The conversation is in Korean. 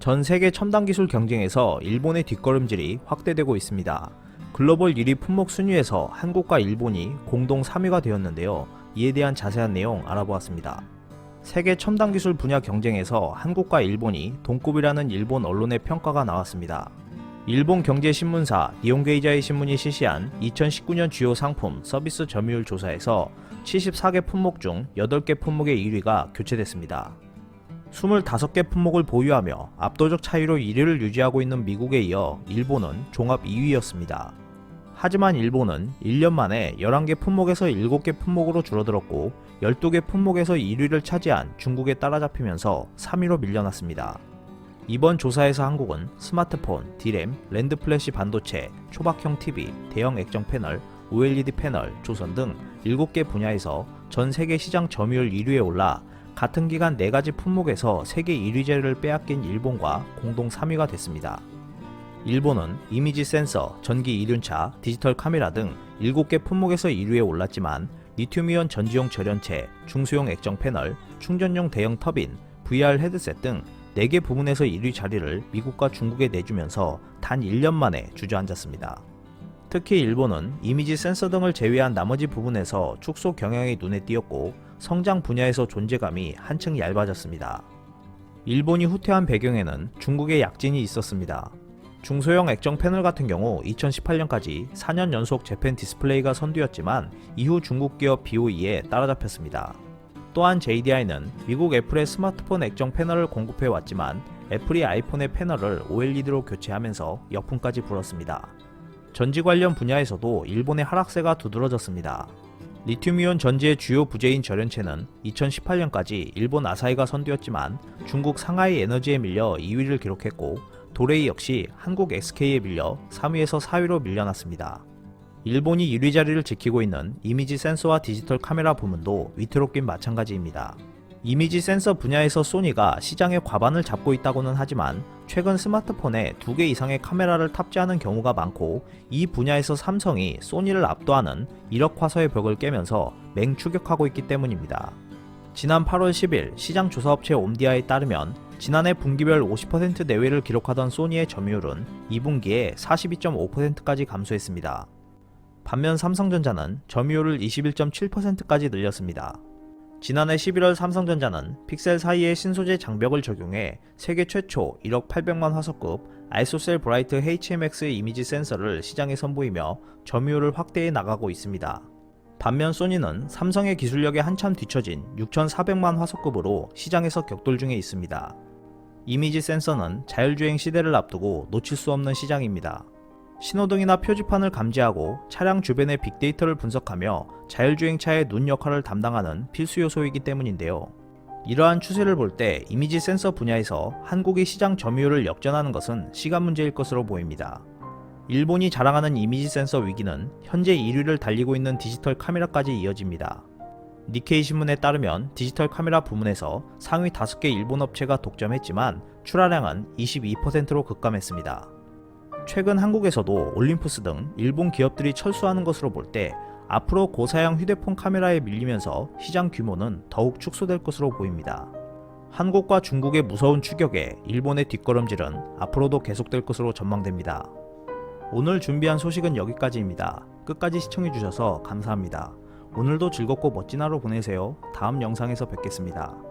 전 세계 첨단 기술 경쟁에서 일본의 뒷걸음질이 확대되고 있습니다. 글로벌 1위 품목 순위에서 한국과 일본이 공동 3위가 되었는데요. 이에 대한 자세한 내용 알아보았습니다. 세계 첨단 기술 분야 경쟁에서 한국과 일본이 동급이라는 일본 언론의 평가가 나왔습니다. 일본 경제신문사 니혼게이자이 신문이 실시한 2019년 주요 상품 서비스 점유율 조사에서 74개 품목 중 8개 품목의 1위가 교체됐습니다. 25개 품목을 보유하며 압도적 차이로 1위를 유지하고 있는 미국에 이어 일본은 종합 2위였습니다. 하지만 일본은 1년 만에 11개 품목에서 7개 품목으로 줄어들었고 12개 품목에서 1위를 차지한 중국에 따라잡히면서 3위로 밀려났습니다. 이번 조사에서 한국은 스마트폰, D램, 랜드 플래시 반도체, 초박형 TV, 대형 액정 패널, OLED 패널, 조선 등 7개 분야에서 전 세계 시장 점유율 1위에 올라 같은 기간 4가지 품목에서 세계 1위 자리를 빼앗긴 일본과 공동 3위가 됐습니다. 일본은 이미지 센서, 전기 이륜차, 디지털 카메라 등 7개 품목에서 1위에 올랐지만 리튬이온 전지용 절연체, 중소형 액정 패널, 충전용 대형 터빈, VR 헤드셋 등 4개 부문에서 1위 자리를 미국과 중국에 내주면서 단 1년 만에 주저앉았습니다. 특히 일본은 이미지 센서 등을 제외한 나머지 부분에서 축소 경향이 눈에 띄었고 성장 분야에서 존재감이 한층 얇아졌습니다. 일본이 후퇴한 배경에는 중국의 약진이 있었습니다. 중소형 액정 패널 같은 경우 2018년까지 4년 연속 재팬 디스플레이가 선두였지만 이후 중국 기업 BOE에 따라잡혔습니다. 또한 JDI는 미국 애플의 스마트폰 액정 패널을 공급해 왔지만 애플이 아이폰의 패널을 OLED로 교체하면서 역풍까지 불었습니다. 전지 관련 분야에서도 일본의 하락세가 두드러졌습니다. 리튬이온 전지의 주요 부재인 절연체는 2018년까지 일본 아사히가 선두였지만 중국 상하이 에너지에 밀려 2위를 기록했고 도레이 역시 한국 SK에 밀려 3위에서 4위로 밀려났습니다. 일본이 1위 자리를 지키고 있는 이미지 센서와 디지털 카메라 부문도 위태롭긴 마찬가지입니다. 이미지 센서 분야에서 소니가 시장의 과반을 잡고 있다고는 하지만 최근 스마트폰에 2개 이상의 카메라를 탑재하는 경우가 많고 이 분야에서 삼성이 소니를 압도하는 1억 화소의 벽을 깨면서 맹추격하고 있기 때문입니다. 지난 8월 10일 시장 조사업체 옴디아에 따르면 지난해 분기별 50% 내외를 기록하던 소니의 점유율은 2분기에 42.5%까지 감소했습니다. 반면 삼성전자는 점유율을 21.7%까지 늘렸습니다. 지난해 11월 삼성전자는 픽셀 사이에 신소재 장벽을 적용해 세계 최초 1억 800만 화소급 아이소셀 브라이트 HMX 이미지 센서를 시장에 선보이며 점유율을 확대해 나가고 있습니다. 반면 소니는 삼성의 기술력에 한참 뒤처진 6400만 화소급으로 시장에서 격돌 중에 있습니다. 이미지 센서는 자율주행 시대를 앞두고 놓칠 수 없는 시장입니다. 신호등이나 표지판을 감지하고 차량 주변의 빅데이터를 분석하며 자율주행차의 눈 역할을 담당하는 필수 요소이기 때문인데요. 이러한 추세를 볼 때 이미지 센서 분야에서 한국이 시장 점유율을 역전하는 것은 시간 문제일 것으로 보입니다. 일본이 자랑하는 이미지 센서 위기는 현재 1위를 달리고 있는 디지털 카메라까지 이어집니다. 니케이 신문에 따르면 디지털 카메라 부문에서 상위 5개 일본 업체가 독점했지만 출하량은 22%로 급감했습니다. 최근 한국에서도 올림푸스 등 일본 기업들이 철수하는 것으로 볼 때 앞으로 고사양 휴대폰 카메라에 밀리면서 시장 규모는 더욱 축소될 것으로 보입니다. 한국과 중국의 무서운 추격에 일본의 뒷걸음질은 앞으로도 계속될 것으로 전망됩니다. 오늘 준비한 소식은 여기까지입니다. 끝까지 시청해주셔서 감사합니다. 오늘도 즐겁고 멋진 하루 보내세요. 다음 영상에서 뵙겠습니다.